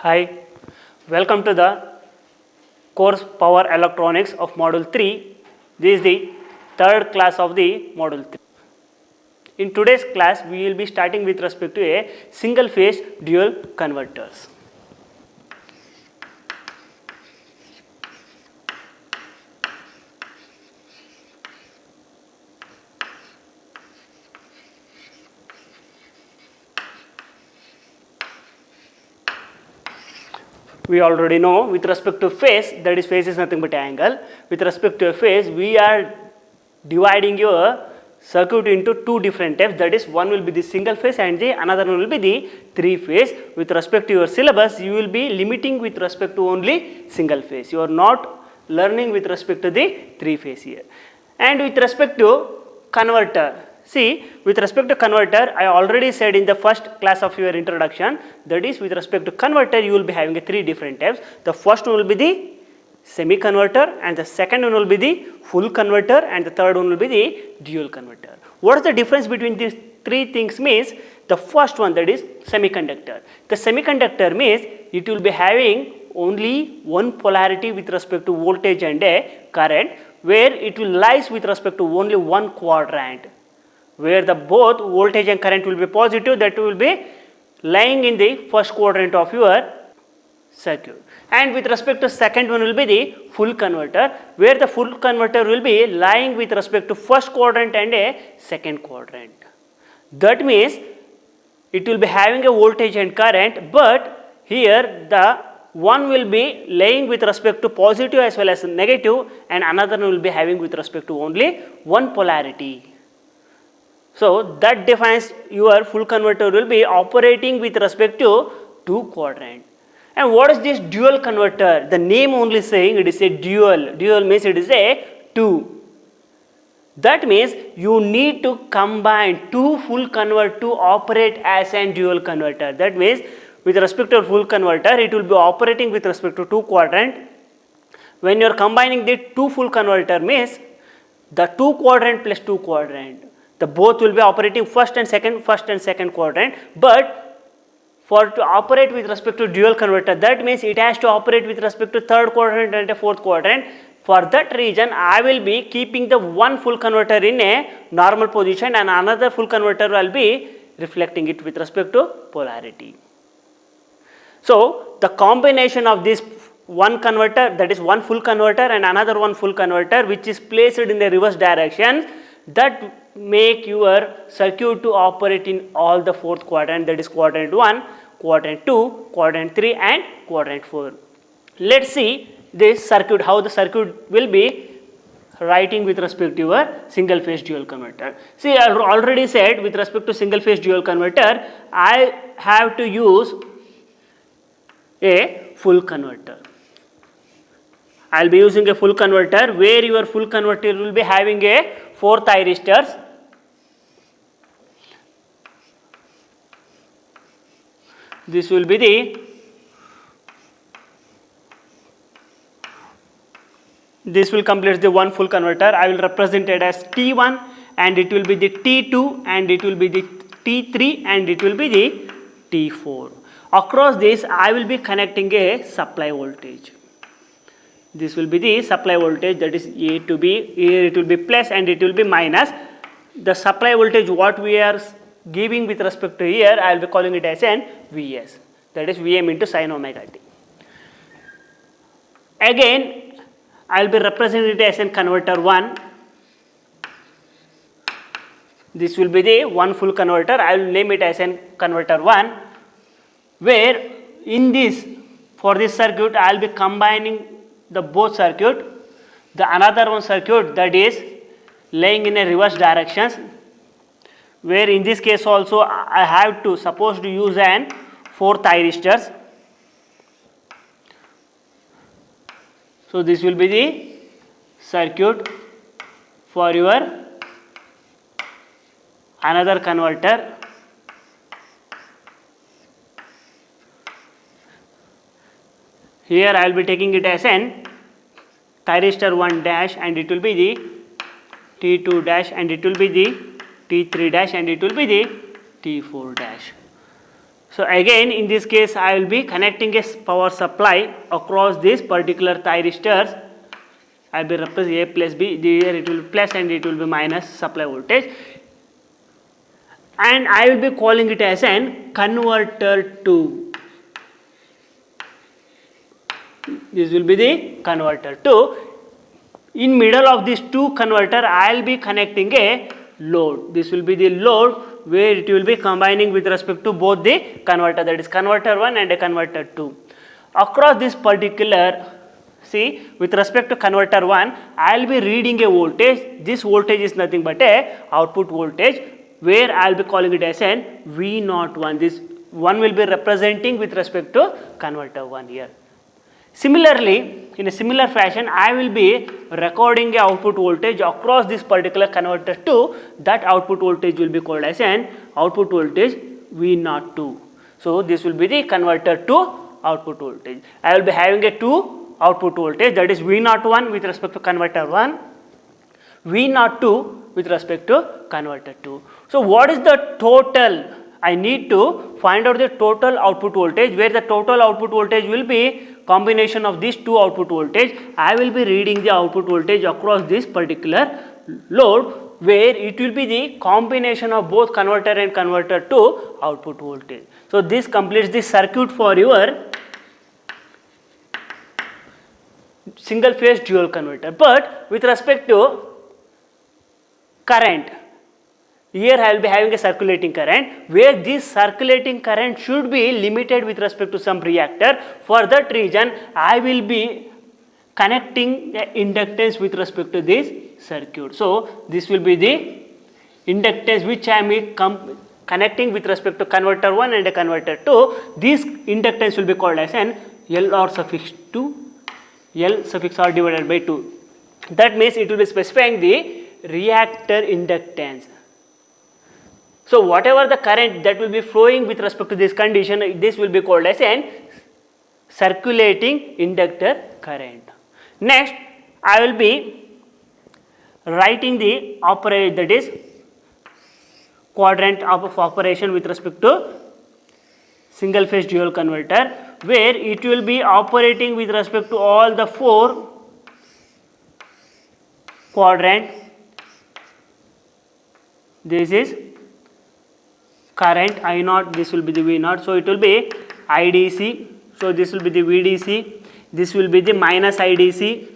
Hi, welcome to the course Power Electronics of Module 3. This is the third class of the Module 3. In today's class, we will be starting with respect to a single phase dual converters. We already know with respect to phase, that is phase is nothing but angle. With respect to a phase, we are dividing your circuit into two different types, that is one will be the single phase and the another one will be the three phase. With respect to your syllabus, you will be limiting with respect to only single phase. You are not learning with respect to the three phase here. And with respect to converter, see, with respect to converter, I already said in the first class of your introduction, that is with respect to converter, you will be having three different types. The first one will be the semi converter, and the second one will be the full converter, and the third one will be the dual converter. What is the difference between these three things means? The first one, that is semiconductor. The semiconductor means it will be having only one polarity with respect to voltage and a current, where it will lies with respect to only one quadrant, where the both voltage and current will be positive, that will be lying in the first quadrant of your circuit. And with respect to second one will be the full converter, where the full converter will be lying with respect to first quadrant and a second quadrant. That means it will be having a voltage and current, but here the one will be laying with respect to positive as well as negative, and another will be having with respect to only one polarity. So that defines your full converter will be operating with respect to two quadrant. And what is this dual converter? The name only saying it is a dual. Dual means it is a two. That means you need to combine two full converter to operate as a dual converter. That means with respect to full converter, it will be operating with respect to two quadrant. When you are combining the two full converter means the two quadrant plus two quadrant, the both will be operating first and second quadrant. But for to operate with respect to dual converter, that means it has to operate with respect to third quadrant and a fourth quadrant. For that reason, I will be keeping the one full converter in a normal position and another full converter will be reflecting it with respect to polarity. So the combination of this one converter, that is one full converter and another one full converter, which is placed in the reverse direction, that make your circuit to operate in all the fourth quadrant, that is quadrant 1, quadrant 2, quadrant 3 and quadrant 4. Let's see this circuit, how the circuit will be writing with respect to your single phase dual converter. See, I already said with respect to single phase dual converter, I have to use a full converter. I will be using a full converter, where your full converter will be having a 4 thyristors. This will be this will complete the one full converter. I will represent it as T1, and it will be the T2, and it will be the T3, and it will be the T4. Across this, I will be connecting a supply voltage. This will be the supply voltage, that is A to B. Here it will be plus and it will be minus. The supply voltage what we are giving with respect to here, I will be calling it as an Vs, that is Vm into sin omega t. Again, I will be representing it as an converter 1. This will be the one full converter. I will name it as an converter 1, where in this, for this circuit, I will be combining the both circuit. The another one circuit that is laying in a reverse directions, where in this case also I have to suppose to use an 4 thyristors. So this will be the circuit for your another converter. Here I will be taking it as an thyristor 1 dash, and it will be the T2 dash, and it will be the T3 dash, and it will be the T4 dash. So again in this case I will be connecting a power supply across this particular thyristors. I will be representing A plus B, here it will be plus and it will be minus supply voltage, and I will be calling it as an converter 2. This will be the converter 2. In middle of this 2 converter I will be connecting a load. This will be the load where it will be combining with respect to both the converter, that is converter 1 and a converter 2. Across this particular, see, with respect to converter 1 I will be reading a voltage. This voltage is nothing but a output voltage, where I will be calling it as an V01. This 1 will be representing with respect to converter 1 here. Similarly, in a similar fashion, I will be recording a output voltage across this particular converter 2. That output voltage will be called as an output voltage V02. So this will be the converter 2 output voltage. I will be having a 2 output voltage, that is V01 with respect to converter 1, V02 with respect to converter 2. So what is the total? I need to find out the total output voltage, where the total output voltage will be combination of these 2 output voltage. I will be reading the output voltage across this particular load, where it will be the combination of both converter and converter 2 output voltage. So this completes the circuit for your single phase dual converter. But with respect to current, here I will be having a circulating current, where this circulating current should be limited with respect to some reactor. For that reason I will be connecting the inductance with respect to this circuit. So this will be the inductance which I am connecting with respect to converter 1 and a converter 2. This inductance will be called as an LR suffix 2, L suffix R divided by 2. That means it will be specifying the reactor inductance. So whatever the current that will be flowing with respect to this condition, this will be called as an circulating inductor current. Next I will be writing the operate, that is quadrant of operation with respect to single phase dual converter, where it will be operating with respect to all the 4 quadrant. This is current I0, this will be the V0, so it will be IDC, so this will be the VDC, this will be the minus IDC,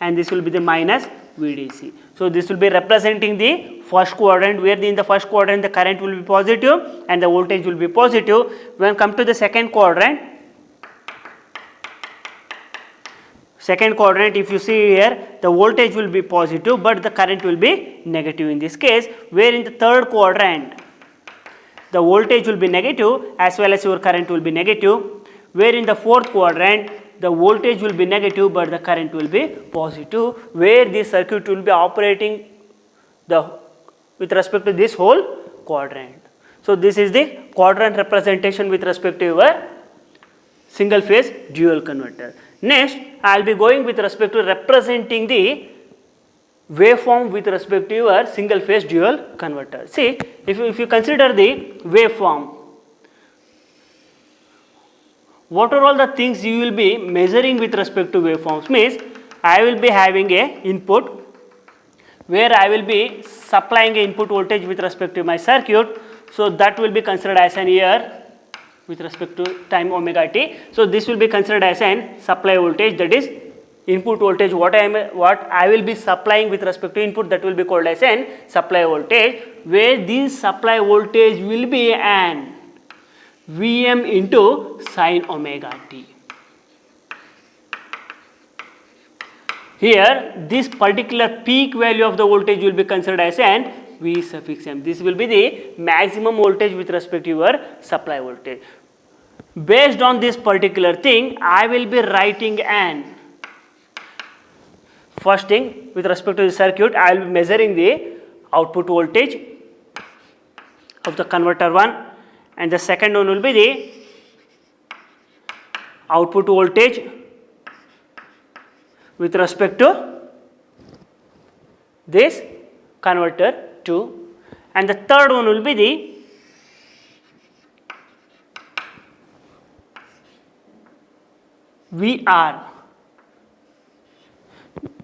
and this will be the minus VDC. So this will be representing the first quadrant, where in the first quadrant the current will be positive and the voltage will be positive. When come to the second quadrant, if you see here, the voltage will be positive but the current will be negative in this case, where in the third quadrant the voltage will be negative as well as your current will be negative, where in the fourth quadrant the voltage will be negative but the current will be positive, where this circuit will be operating with respect to this whole quadrant. So this is the quadrant representation with respect to your single phase dual converter. Next I will be going with respect to representing the waveform with respect to your single phase dual converter. See, if you consider the waveform, what are all the things you will be measuring with respect to waveforms? Means I will be having a input, where I will be supplying a input voltage with respect to my circuit. So that will be considered as an here with respect to time omega t. So this will be considered as an supply voltage, that is input voltage what I will be supplying with respect to input, that will be called as an supply voltage, where this supply voltage will be an Vm into sin omega t. Here this particular peak value of the voltage will be considered as an V suffix m. This will be the maximum voltage with respect to your supply voltage. Based on this particular thing, I will be writing an, first thing with respect to the circuit, I will be measuring the output voltage of the converter 1, and the second one will be the output voltage with respect to this converter 2, and the third one will be the VR.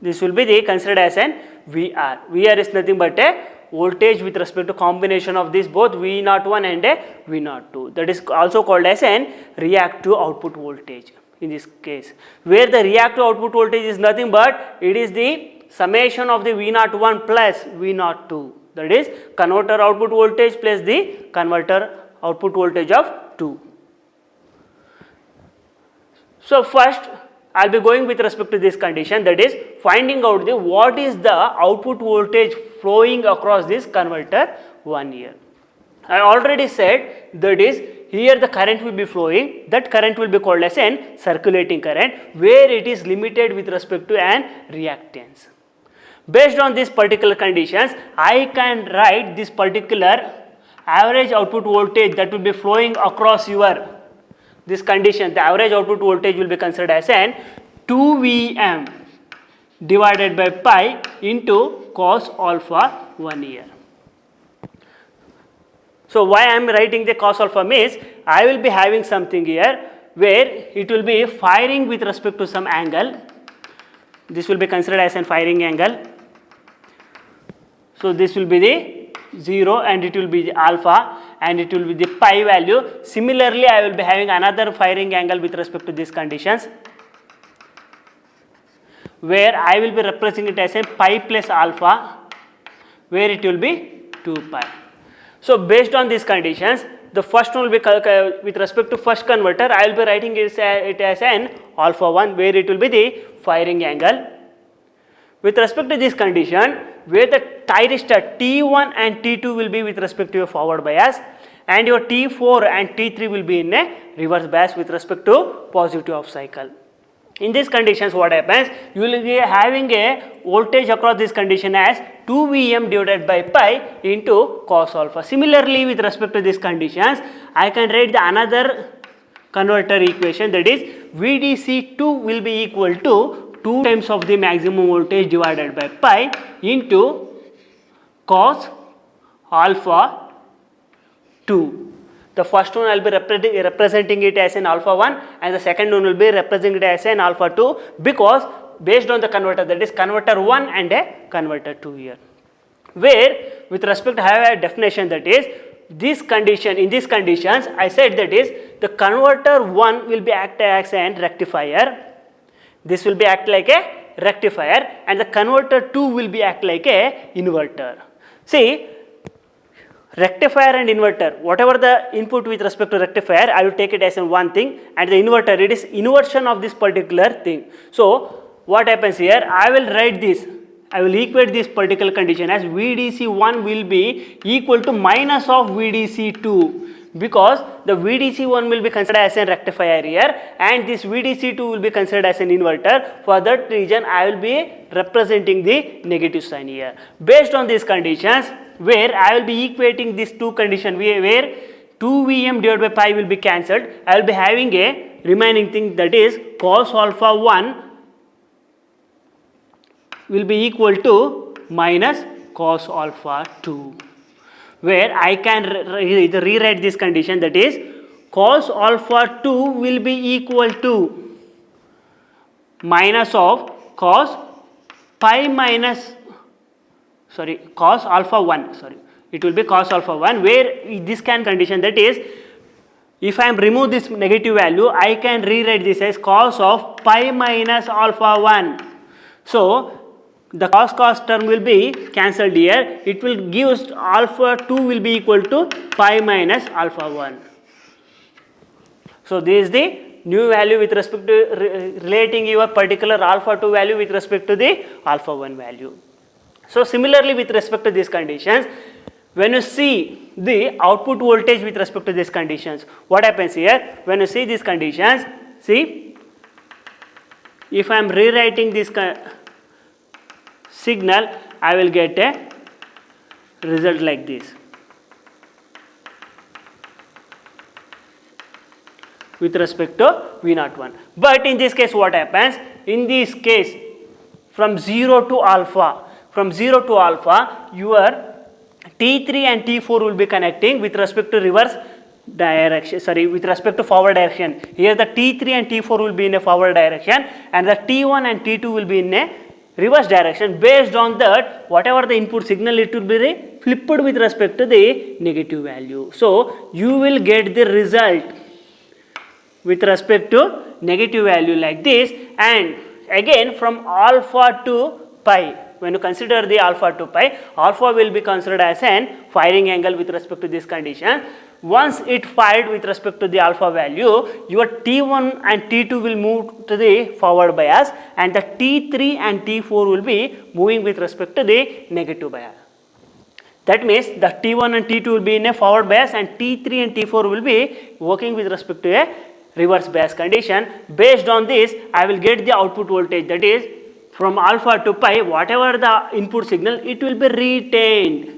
This will be considered as an VR. VR is nothing but a voltage with respect to combination of these both V01 and a V02. That is also called as an reactive output voltage in this case, where the reactive output voltage is nothing but it is the summation of the V01 plus V02. That is converter output voltage plus the converter output voltage of 2. So first I will be going with respect to this condition, that is finding out what is the output voltage flowing across this converter 1 here. I already said that is here the current will be flowing, that current will be called as an circulating current, where it is limited with respect to an reactance. Based on these particular conditions, I can write this particular average output voltage that will be flowing across your this condition. The average output voltage will be considered as an 2 Vm divided by pi into cos alpha 1 here. So why I am writing the cos alpha means I will be having something here where it will be firing with respect to some angle. This will be considered as a firing angle. So this will be the 0 and it will be the alpha and it will be the pi value. Similarly, I will be having another firing angle with respect to these conditions, where I will be representing it as a pi plus alpha, where it will be 2 pi. So based on these conditions, the first one will be with respect to first converter, I will be writing it as an alpha 1, where it will be the firing angle. With respect to this condition, where the thyristor T1 and T2 will be with respect to your forward bias, and your T4 and T3 will be in a reverse bias with respect to positive off cycle. In these conditions, what happens? You will be having a voltage across this condition as 2 Vm divided by pi into cos alpha. Similarly, with respect to these conditions, I can write the another converter equation, that is VDC2 will be equal to 2 times of the maximum voltage divided by pi into cos alpha 2. The first one I will be representing it as an alpha 1 and the second one will be representing it as an alpha 2, because based on the converter, that is converter 1 and a converter 2 here. Where with respect to have a definition, that is this condition, in these conditions I said that is the converter 1 will be act as an rectifier. This will be act like a rectifier and the converter 2 will be act like a inverter. See, rectifier and inverter, whatever the input with respect to rectifier, I will take it as one thing, and the inverter, it is inversion of this particular thing. So what happens here, I will write this, I will equate this particular condition as VDC1 will be equal to minus of VDC2, because the VDC1 will be considered as a rectifier here and this VDC2 will be considered as an inverter. For that reason, I will be representing the negative sign here. Based on these conditions, where I will be equating these two conditions, where 2 Vm divided by pi will be cancelled, I will be having a remaining thing, that is cos alpha 1 will be equal to minus cos alpha 2. Where I can rewrite this condition, that is cos alpha 2 will be equal to minus of cos pi minus, cos alpha 1, it will be cos alpha 1, where this can condition, that is if I am remove this negative value, I can rewrite this as cos of pi minus alpha 1. So the cos term will be cancelled here, it will give alpha 2 will be equal to pi minus alpha 1. So this is the new value with respect to relating your particular alpha 2 value with respect to the alpha 1 value. So similarly with respect to these conditions, when you see the output voltage with respect to these conditions, what happens here? When you see these conditions, see, if I am rewriting this signal, I will get a result like this. With respect to V01. But in this case, what happens? In this case, from 0 to alpha, your T3 and T4 will be connecting with respect to reverse direction, sorry, with respect to forward direction. Here the T3 and T4 will be in a forward direction and the T1 and T2 will be in a reverse direction. Based on that, whatever the input signal, it will be flipped with respect to the negative value. So you will get the result with respect to negative value like this. And again from alpha to pi, when you consider the alpha to pi, alpha will be considered as an firing angle with respect to this condition. Once it fired with respect to the alpha value, your T1 and T2 will move to the forward bias and the T3 and T4 will be moving with respect to the negative bias. That means the T1 and T2 will be in a forward bias and T3 and T4 will be working with respect to a reverse bias condition. Based on this, I will get the output voltage, that is from alpha to pi, whatever the input signal, it will be retained.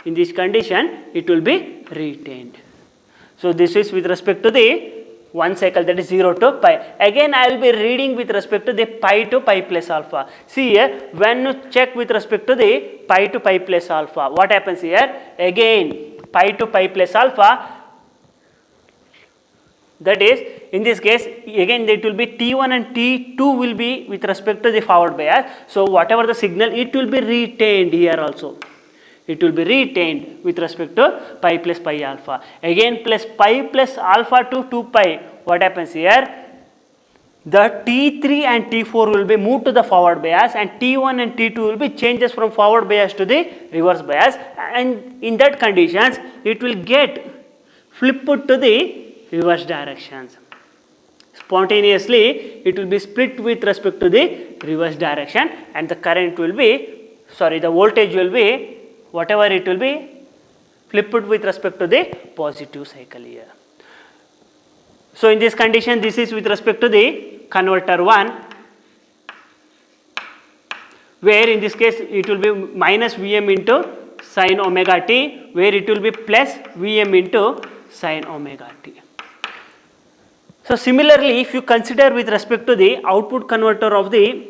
In this condition, it will be retained. So this is with respect to the one cycle, that is 0 to pi. Again I will be reading with respect to the pi to pi plus alpha. See here, when you check with respect to the pi to pi plus alpha, what happens here? Again pi to pi plus alpha, that is in this case again it will be T1 and T2 will be with respect to the forward bias. So whatever the signal, it will be retained here also. It will be retained with respect to pi plus pi alpha. Again plus pi plus alpha to 2 pi. What happens here? The T3 and T4 will be moved to the forward bias and T1 and T2 will be changes from forward bias to the reverse bias, and in that conditions it will get flipped to the reverse directions. Spontaneously it will be split with respect to the reverse direction and the current will be, sorry, the voltage will be, whatever it will be, flipped with respect to the positive cycle here. So in this condition, this is with respect to the converter 1, where in this case it will be minus Vm into sin omega t, where it will be plus Vm into sin omega t. So similarly, if you consider with respect to the output converter of the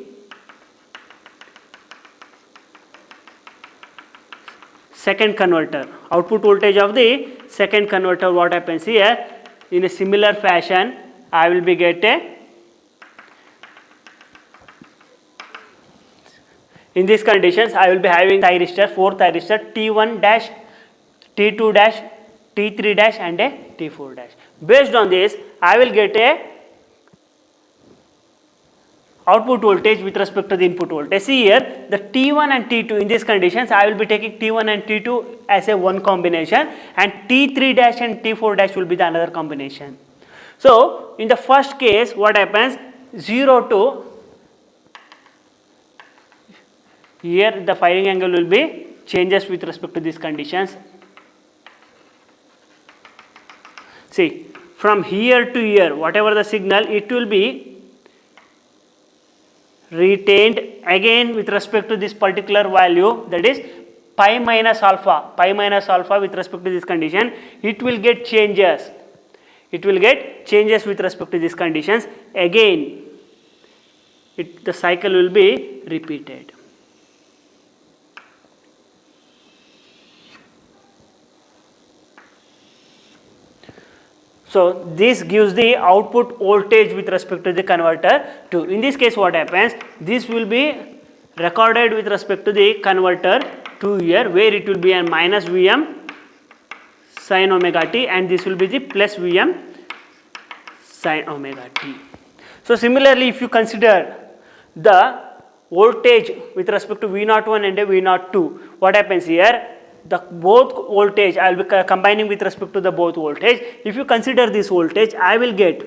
second converter, output voltage of the second converter, what happens here? In a similar fashion, I will be get a, in these conditions I will be having thyristor, 4 thyristor, T1 dash, T2 dash, T3 dash and a T4 dash. Based on this, I will get a output voltage with respect to the input voltage. See here, the T1 and T2, in these conditions I will be taking T1 and T2 as a one combination and T3 dash and T4 dash will be the another combination. So in the first case, what happens? 0 to, here the firing angle will be changes with respect to these conditions. See, from here to here, whatever the signal, it will be retained again with respect to this particular value, that is pi minus alpha with respect to this condition, it will get changes. It will get changes with respect to these conditions. Again, the cycle will be repeated. So this gives the output voltage with respect to the converter 2. In this case, what happens? This will be recorded with respect to the converter 2 here, where it will be a minus Vm sin omega t and this will be the plus Vm sin omega t. So similarly, if you consider the voltage with respect to V01 and V02, what happens here? The both voltage, I will be combining with respect to the both voltage. If you consider this voltage, I will get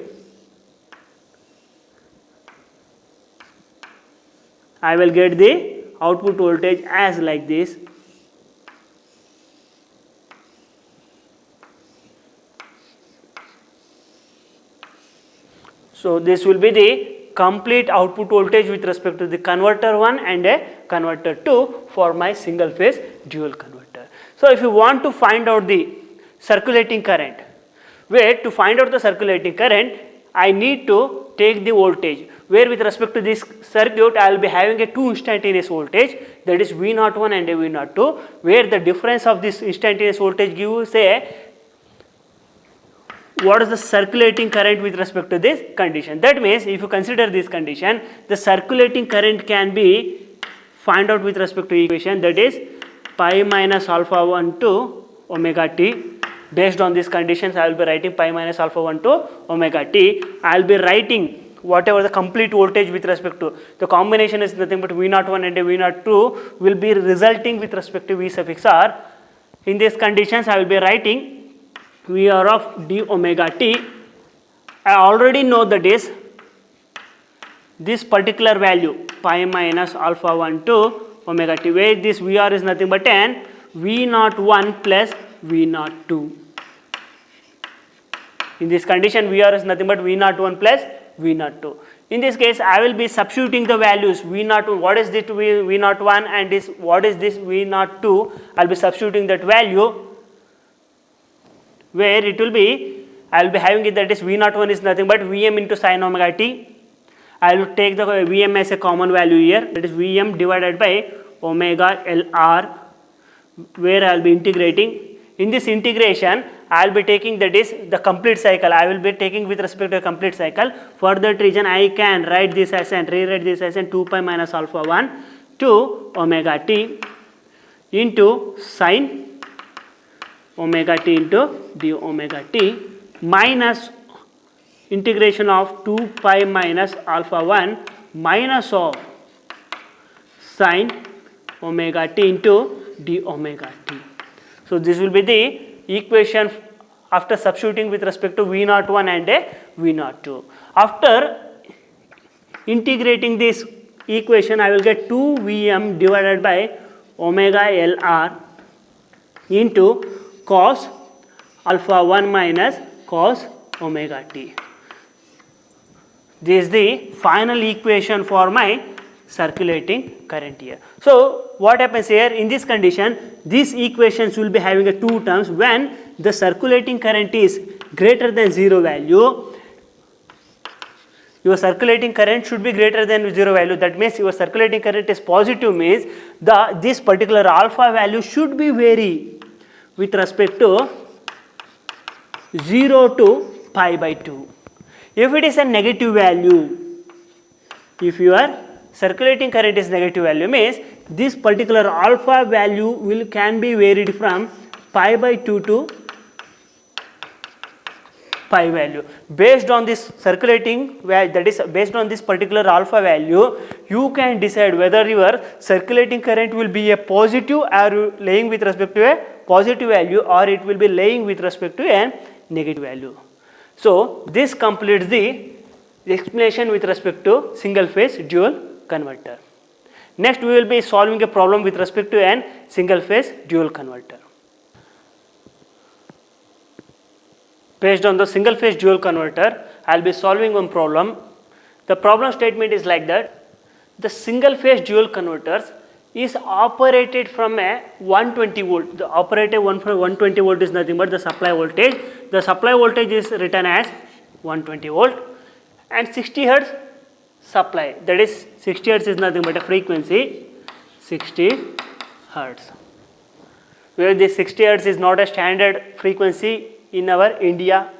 the output voltage as like this. So this will be the complete output voltage with respect to the converter 1 and a converter 2 for my single phase dual converter. So if you want to find out the circulating current, where to find out the circulating current, I need to take the voltage, where with respect to this circuit I will be having a two instantaneous voltage, that is V01 and a V02, where the difference of this instantaneous voltage gives a what is the circulating current with respect to this condition. That means if you consider this condition, the circulating current can be find out with respect to equation, that is pi minus alpha 1 to omega t. Based on these conditions, I will be writing pi minus alpha 1 to omega t. I will be writing whatever the complete voltage with respect to the combination is nothing but V01 and V02 will be resulting with respect to V suffix r. In these conditions, I will be writing VR of d omega t. I already know that is this particular value pi minus alpha 1 to omega t, where this VR is nothing but an V01 plus V02. In this condition, VR is nothing but V01 plus V02. In this case, I will be substituting the values V02, what is this V01 and this what is this V02, I will be substituting that value, where it will be, I will be having it that is V01 is nothing but Vm into sin omega t. I will take the Vm as a common value here, that is Vm divided by omega Lr, where I will be integrating. In this integration, I will be taking that is the complete cycle. I will be taking with respect to a complete cycle. For that reason, I can write this as and rewrite this as 2 pi minus alpha 1 to omega t into sin omega t into d omega t minus integration of 2 pi minus alpha 1 minus of sin omega t into d omega t. So this will be the equation after substituting with respect to V01 and V02. After integrating this equation, I will get 2 Vm divided by omega Lr into cos alpha 1 minus cos omega t. This is the final equation for my circulating current here. So what happens here, in this condition, these equations will be having a two terms. When the circulating current is greater than 0 value, your circulating current should be greater than 0 value. That means your circulating current is positive, means this particular alpha value should be vary with respect to 0 to pi by 2. If it is a negative value, if your circulating current is negative value, means this particular alpha value can be varied from pi by 2 to pi value. Based on this circulating value, that is based on this particular alpha value, you can decide whether your circulating current will be a positive or laying with respect to a positive value, or it will be laying with respect to a negative value. So this completes the explanation with respect to single phase dual converter. Next, we will be solving a problem with respect to an single phase dual converter. Based on the single phase dual converter, I will be solving one problem. The problem statement is like that: the single phase dual converters is operated from a 120 volt. The operated 120 volt is nothing but the supply voltage. The supply voltage is written as 120 volt and 60 hertz supply, that is 60 hertz is nothing but a frequency 60 hertz, where this 60 hertz is not a standard frequency in our India,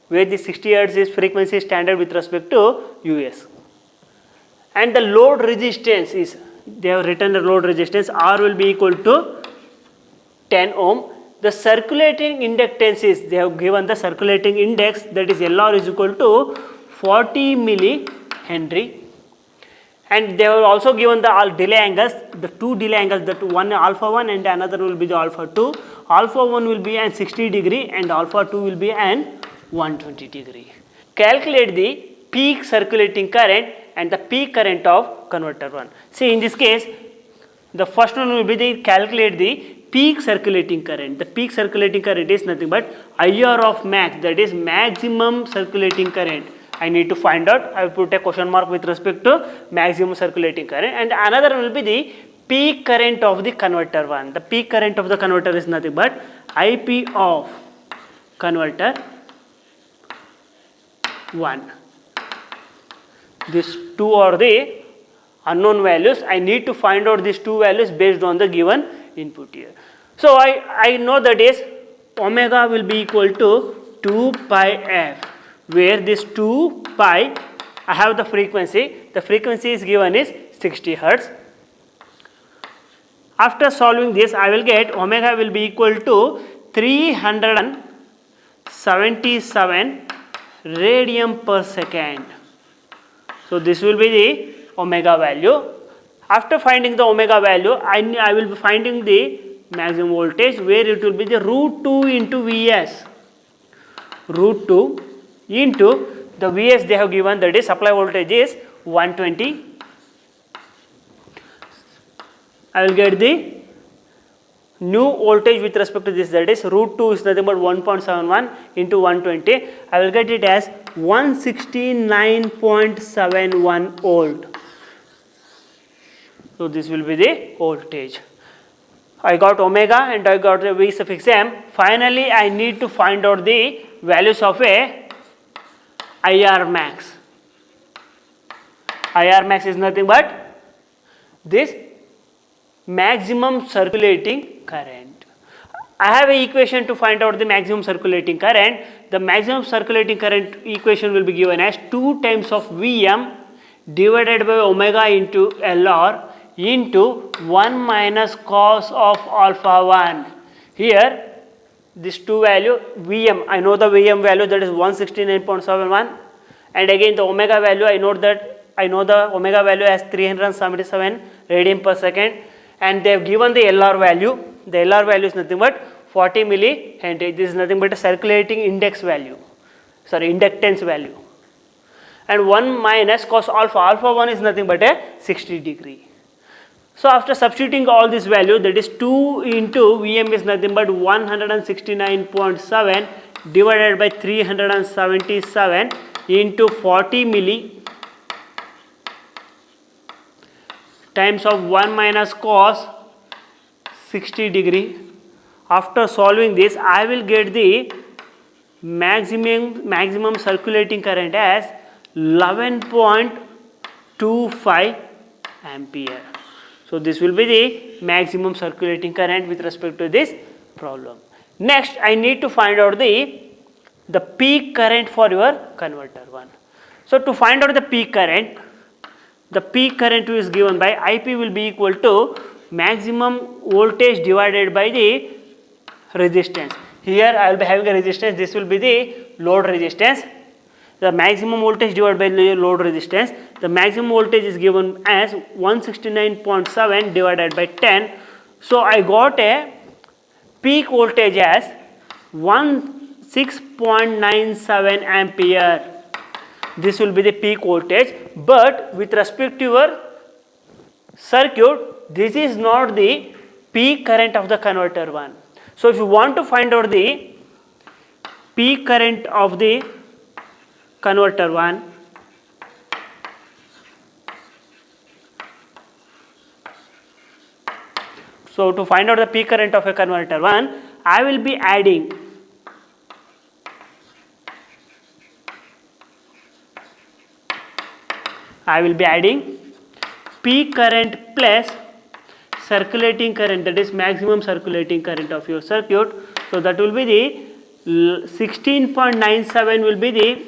where the 60 hertz is frequency standard with respect to US. And the load resistance is, they have written the load resistance R will be equal to 10 ohm. The circulating inductance is, they have given the circulating index, that is LR is equal to 40 millihenry, and they have also given the delay angles, the two delay angles, that one alpha 1 and another will be the alpha 2. Alpha 1 will be an 60 degree and alpha 2 will be an 120 degree. Calculate the peak circulating current and the peak current of converter 1. See, in this case, the first one will be the calculate the peak circulating current. The peak circulating current is nothing but IR of max, that is maximum circulating current. I need to find out. I will put a question mark with respect to maximum circulating current, and another will be the peak current of the converter 1. The peak current of the converter is nothing but IP of converter 1. These two are the unknown values. I need to find out these two values based on the given input here. So I know that is omega will be equal to 2 pi f, where this 2 pi, I have the frequency is given is 60 Hertz. After solving this, I will get omega will be equal to 377 radian per second. So this will be the omega value. After finding the omega value, I will be finding the maximum voltage, where it will be the root 2 into Vs. Root 2 into the Vs they have given, that is supply voltage is 120. I will get the new voltage with respect to this, that is root 2 is nothing but 1.71 into 120. I will get it as 169.71 volt. So this will be the voltage. I got omega and I got the V suffix m. Finally, I need to find out the values of a IR max. IR max is nothing but this maximum circulating current. I have an equation to find out the maximum circulating current. The maximum circulating current equation will be given as 2 times of Vm divided by omega into Lr into 1 minus cos of alpha 1. Here this 2 value Vm, I know the Vm value, that is 169.71, and again the omega value I know the omega value as 377 radian per second, and they have given the Lr value. The Lr value is nothing but 40 millihenry. This is nothing but a circulating inductance value. And 1 minus cos alpha 1 is nothing but a 60 degree. So after substituting all this value, that is 2 into Vm is nothing but 169.7 divided by 377 into 40 milli times of 1 minus cos 60 degree. After solving this, I will get the maximum circulating current as 11.25 ampere. So this will be the maximum circulating current with respect to this problem. Next, I need to find out the peak current for your converter 1. So to find out the peak current is given by IP will be equal to maximum voltage divided by the resistance. Here I will be having a resistance, this will be the load resistance. The maximum voltage divided by the load resistance. The maximum voltage is given as 169.7 divided by 10. So I got a peak voltage as 6.97 ampere. This will be the peak voltage, but with respect to your circuit, this is not the peak current of the converter 1. So if you want to find out the peak current of the converter 1, so to find out the peak current of a converter 1, I will be adding peak current plus circulating current, that is maximum circulating current of your circuit. So that will be the 16.97 will be the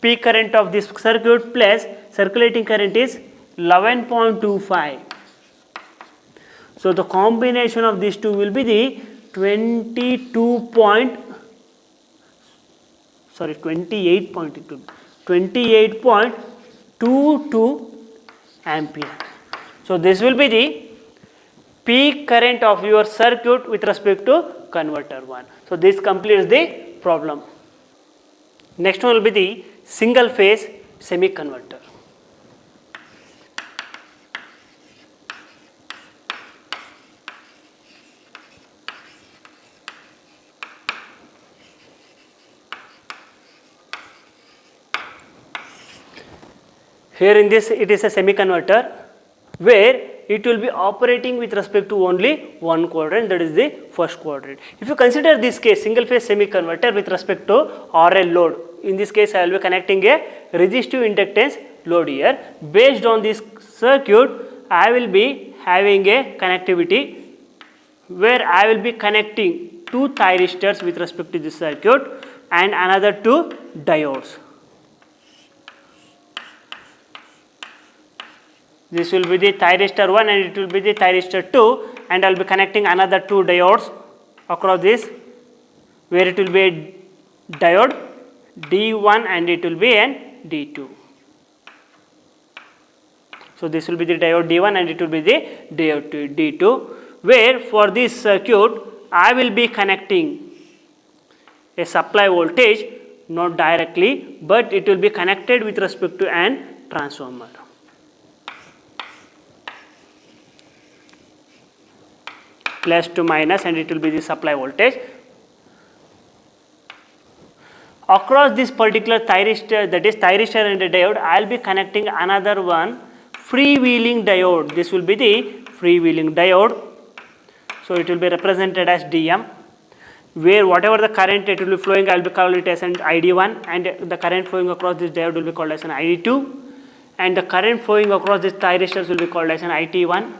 peak current of this circuit plus circulating current is 11.25. So the combination of these two will be the 28.22 ampere. So this will be the peak current of your circuit with respect to converter 1. So this completes the problem. Next one will be the single phase semi converter. Here in this it is a semi converter where it will be operating with respect to only one quadrant, that is the first quadrant. If you consider this case single phase semi converter with respect to RL load, in this case I will be connecting a resistive inductance load here. Based on this circuit, I will be having a connectivity where I will be connecting two thyristors with respect to this circuit and another two diodes. This will be the thyristor 1 and it will be the thyristor 2, and I will be connecting another two diodes across this, where it will be a diode D1 and it will be an D2. So this will be the diode D1 and it will be the diode D2, where for this circuit I will be connecting a supply voltage, not directly, but it will be connected with respect to an transformer. Plus to minus, and it will be the supply voltage. Across this particular thyristor, that is thyristor and a diode, I will be connecting another one freewheeling diode. This will be the freewheeling diode. So it will be represented as DM, where whatever the current it will be flowing, I will be calling it as an ID1, and the current flowing across this diode will be called as an ID2, and the current flowing across this thyristors will be called as an IT1,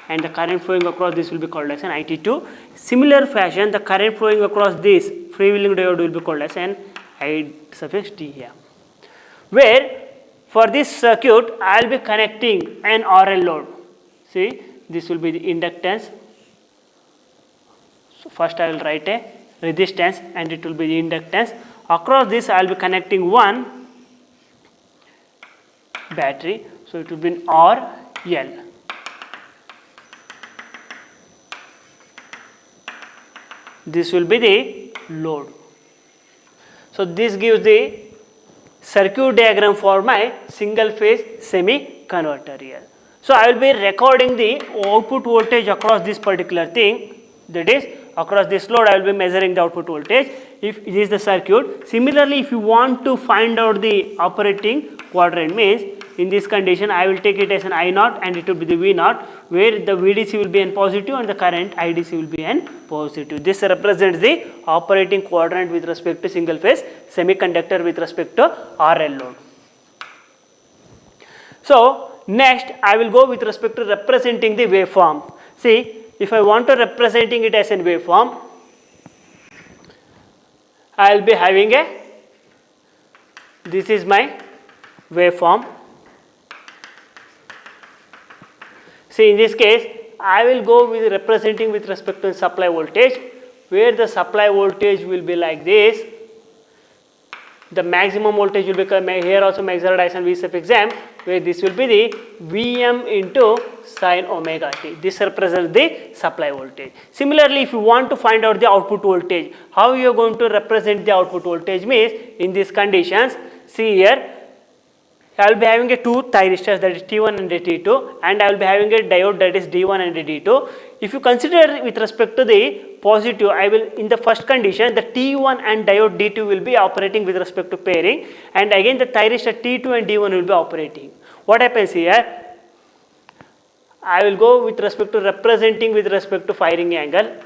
and the current flowing across this will be called as an IT2. Similar fashion, the current flowing across this freewheeling diode will be called as an I suffix DM, where for this circuit I will be connecting an RL load. See, this will be the inductance. So first I will write a resistance and it will be the inductance. Across this I will be connecting one battery, so it will be an RL. This will be the load. So this gives the circuit diagram for my single phase semi converter here. So I will be recording the output voltage across this particular thing, that is across this load I will be measuring the output voltage if it is the circuit. Similarly, if you want to find out the operating quadrant, means in this condition I will take it as an I0 and it will be the V0, where the VDC will be n positive and the current IDC will be n positive. This represents the operating quadrant with respect to single phase semiconductor with respect to RL load. So next I will go with respect to representing the waveform. See, if I want to representing it as a waveform, I will be having this is my waveform. See, in this case I will go with representing with respect to supply voltage, where the supply voltage will be like this. The maximum voltage will become here also measured as an V suffix m, where this will be the Vm into sin omega t. This represents the supply voltage. Similarly, if you want to find out the output voltage, how you are going to represent the output voltage means in these conditions. See here, I will be having a two thyristors, that is T1 and T2, and I will be having a diode, that is D1 and D2. If you consider with respect to the positive, I will in the first condition the T1 and diode D2 will be operating with respect to pairing, and again the thyristor T2 and D1 will be operating. What happens here? I will go with respect to representing with respect to firing angle.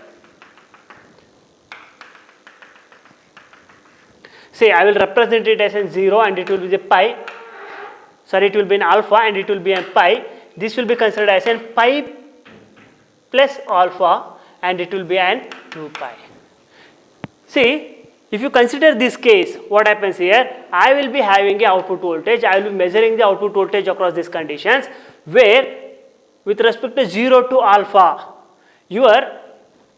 Say I will represent it as a 0 and it will be the pi. Sorry, it will be an alpha and it will be a pi. This will be considered as a pi plus alpha and it will be an 2 pi. See, if you consider this case, what happens here? I will be having a output voltage. I will be measuring the output voltage across these conditions, where with respect to 0 to alpha, your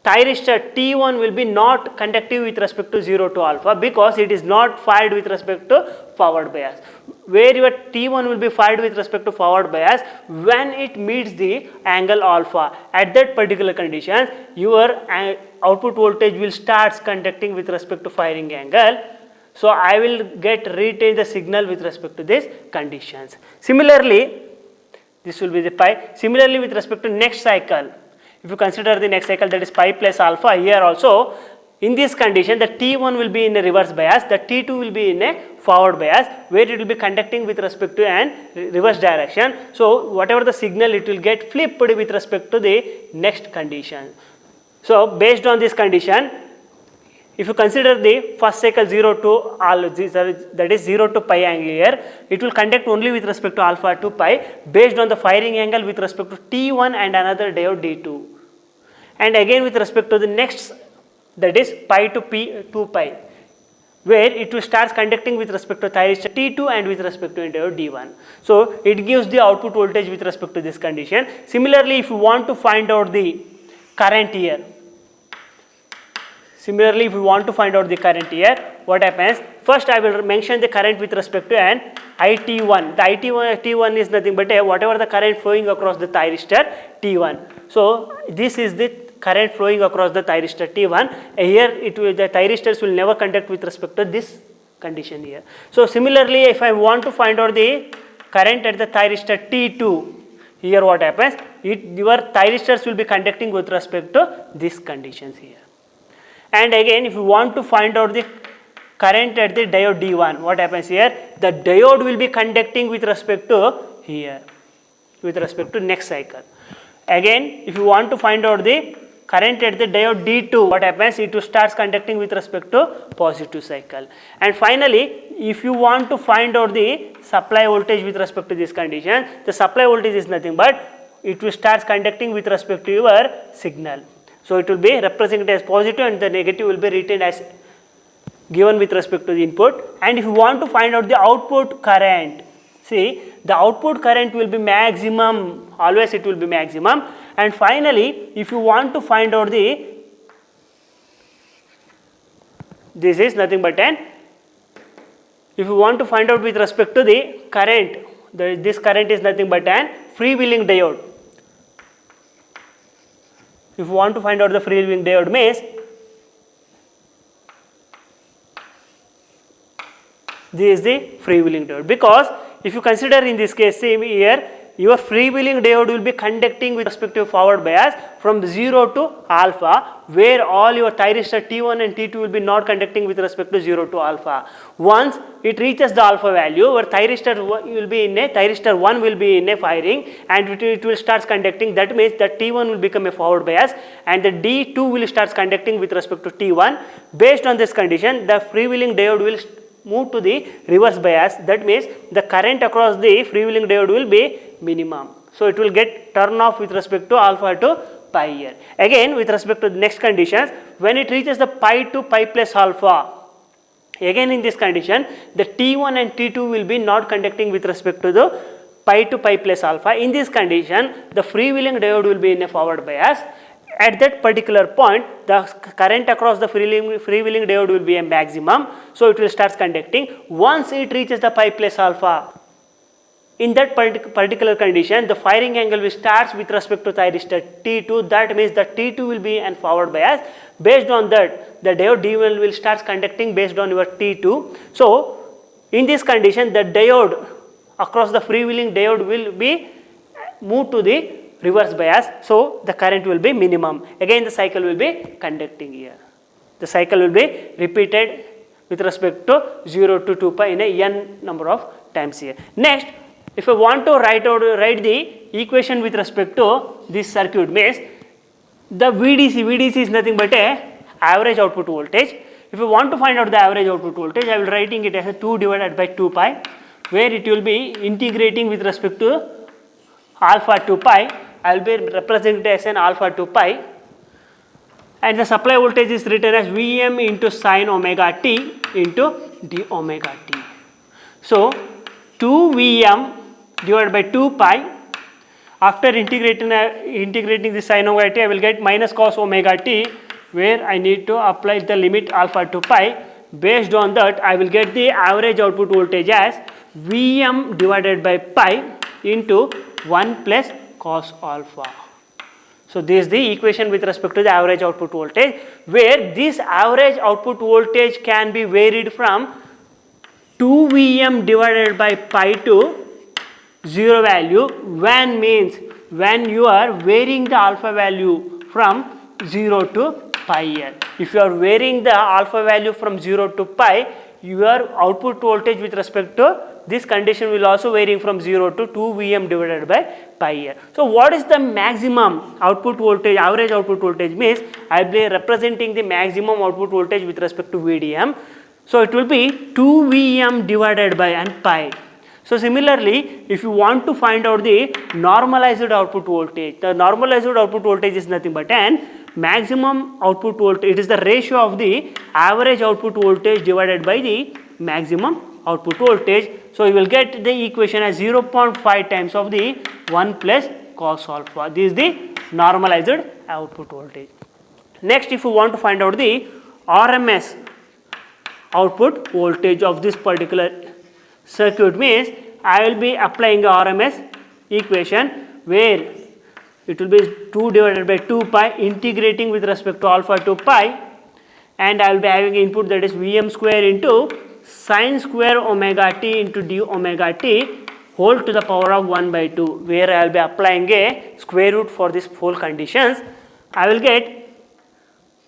thyristor T1 will be not conductive with respect to 0 to alpha, because it is not fired with respect to forward bias. Where your T1 will be fired with respect to forward bias when it meets the angle alpha. At that particular condition, your output voltage will start conducting with respect to firing angle. So I will retain the signal with respect to these conditions. Similarly, this will be the pi. Similarly, with respect to next cycle, if you consider the next cycle, that is pi plus alpha, here also in this condition the T1 will be in a reverse bias, the T2 will be in a forward bias, where it will be conducting with respect to an reverse direction. So whatever the signal, it will get flipped with respect to the next condition. So based on this condition, if you consider the first cycle 0 to that is 0 to pi angle here, it will conduct only with respect to alpha to pi based on the firing angle with respect to T1 and another diode D2. And again with respect to the next that is pi to p 2 pi, where it will start conducting with respect to thyristor T2 and with respect to diode D1. So it gives the output voltage with respect to this condition. Similarly, if you want to find out the current here, what happens? First I will mention the current with respect to an IT1. The IT1 is nothing but whatever the current flowing across the thyristor T1. So this is the current flowing across the thyristor T1. Here the thyristors will never conduct with respect to this condition here. So similarly, if I want to find out the current at the thyristor T2, here what happens? Your thyristors will be conducting with respect to these conditions here. And again, if you want to find out the current at the diode D1, what happens here? The diode will be conducting with respect to here, with respect to next cycle. Again, if you want to find out the current at the diode D2, what happens? It starts conducting with respect to positive cycle. And finally, if you want to find out the supply voltage with respect to this condition, the supply voltage is nothing but it will start conducting with respect to your signal. So it will be represented as positive and the negative will be written as given with respect to the input. And if you want to find out the output current, see, the output current will be maximum, always it will be maximum. And finally, if you want to find out the, this is nothing but an, if you want to find out with respect to the current, this current is nothing but an freewheeling diode. If you want to find out the freewheeling diode means, this is the freewheeling diode, because if you consider in this case, same here, your freewheeling diode will be conducting with respect to forward bias from 0 to alpha, where all your thyristor T1 and T2 will be not conducting with respect to 0 to alpha. Once it reaches the alpha value, your thyristor will be in a, thyristor 1 will be in a firing and it will start conducting. That means that T1 will become a forward bias and the D2 will start conducting with respect to T1. Based on this condition, the freewheeling diode will move to the reverse bias. That means the current across the freewheeling diode will be minimum. So it will get turn off with respect to alpha to pi here. Again, with respect to the next conditions, when it reaches the pi to pi plus alpha, again in this condition, the T1 and T2 will be not conducting with respect to the pi to pi plus alpha. In this condition, the freewheeling diode will be in a forward bias. At that particular point, the current across the freewheeling diode will be a maximum, so it will start conducting. Once it reaches the pi plus alpha, in that particular condition, the firing angle will start with respect to thyristor T2. That means the T2 will be an forward bias. Based on that, the diode D1 will start conducting based on your T2. So in this condition, the diode across the freewheeling diode will be moved to the reverse bias, so the current will be minimum. Again the cycle will be conducting here. The cycle will be repeated with respect to 0 to 2 pi in a n number of times here. Next, if I want to write the equation with respect to this circuit, means the VDC is nothing but a average output voltage. If you want to find out the average output voltage, I will writing it as a 2 divided by 2 pi, where it will be integrating with respect to alpha to pi. I will be represented as an alpha to pi, and the supply voltage is written as Vm into sin omega t into d omega t. So 2 Vm divided by 2 pi. After integrating the sin omega t, I will get minus cos omega t, where I need to apply the limit alpha to pi. Based on that, I will get the average output voltage as Vm divided by pi into 1 plus cos alpha. So this is the equation with respect to the average output voltage, where this average output voltage can be varied from 2 Vm divided by pi to 0 value. When means when you are varying the alpha value from 0 to pi here. If you are varying the alpha value from 0 to pi, your output voltage with respect to this condition will also varying from 0 to 2 Vm divided by pi here. So what is the maximum output voltage, average output voltage means I will be representing the maximum output voltage with respect to VDM. So it will be 2 Vm divided by and pi. So similarly, if you want to find out the normalized output voltage, the normalized output voltage is nothing but an maximum output voltage, it is the ratio of the average output voltage divided by the maximum output voltage. So you will get the equation as 0.5 times of the 1 plus cos alpha. This is the normalized output voltage. Next, if you want to find out the RMS output voltage of this particular circuit, means I will be applying the RMS equation where it will be 2 divided by 2 pi integrating with respect to alpha to pi, and I will be having input, that is Vm square into sin square omega t into d omega t whole to the power of 1 by 2, where I will be applying a square root for this whole conditions. I will get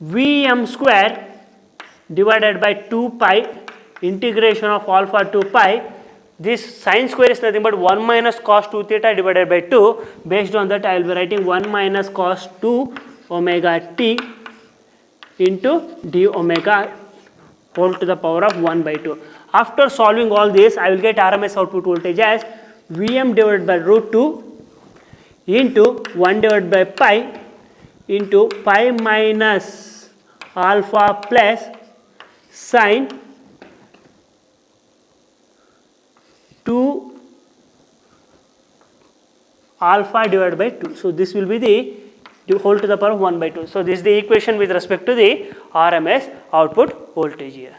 Vm square divided by 2 pi integration of alpha to pi. This sin square is nothing but 1 minus cos 2 theta divided by 2. Based on that, I will be writing 1 minus cos 2 omega t into d omega whole to the power of 1 by 2. After solving all this, I will get RMS output voltage as Vm divided by root 2 into 1 divided by pi into pi minus alpha plus sin 2 alpha divided by 2. So this will be the whole to the power of 1 by 2. So this is the equation with respect to the RMS output voltage here.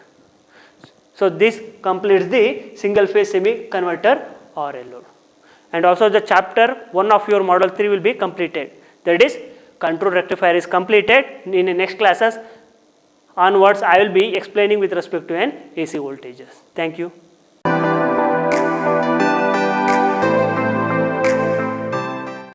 So this completes the single phase semi converter RL load. And also the chapter 1 of your model 3 will be completed. That is, control rectifier is completed. In the next classes onwards, I will be explaining with respect to an AC voltages. Thank you.